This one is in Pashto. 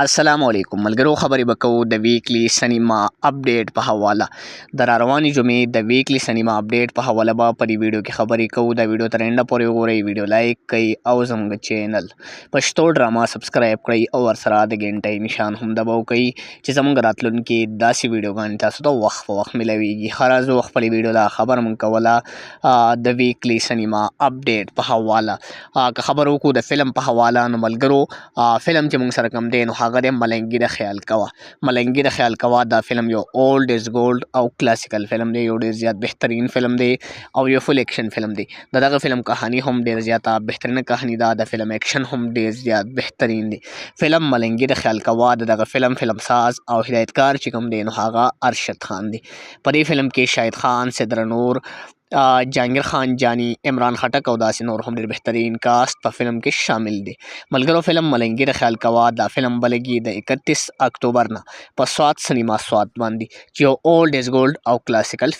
السلام علیکم ملګرو، خبرې به کوو د ویکلی سینما اپډیټ په حواله د را روانې جمعې د ویکلی سینما اپډیټ په حواله به په دې ویډیو کې خبرې کوو. دا ویډیو تر انډه پورې وګورئ، ویډیو لایک کړئ او زموږ چینل پښتو ډراما سبسکرایب کړئ او ورسره د غنټۍ نشان هم دباو کړئ چې زموږ راتلونکي داسې ویډیوګانې تاسو ته وخت په وخت ملویږي. ښه راځو خپلې ویډیو له خبر مونږ کوله د ویکلی سینما اپډیټ په حواله. که خبر وکړو د فلم په حواله، نو ملګرو فلم چې مونږ سره کوم دی نو هغه د ملنګي د خیال کوه. ملنګي د خیال کوه دا فلم یو اولډ از ګولډ او کلاسیکل فلم دی، یو ډېر زیات بهترین فلم دی او یو فل اکشن فلم دی. دغه فلم کہانی هم ډېر زیاته بهترینه کہانی ده، د فلم اکشن هم ډېر زیات بهترین دی. فلم ملنګي د خیال کوه دغه فلم ساز او هدایتکار چې کوم دی نو هغه ارشد خان دی. په دې فلم کې شاهد خان، صدر نور، جهانگیر خان جانی، عمران خټک او داسې نور هم ډېر بهترین کاست په فلم کې شامل دی. ملګرو فلم ملنګي د خیال کوه دا فلم بلګي د 31 اکتوبر نه په سوات سینما سوات باندې چې یو اولډ از ګولډ او کلاسیکل فلم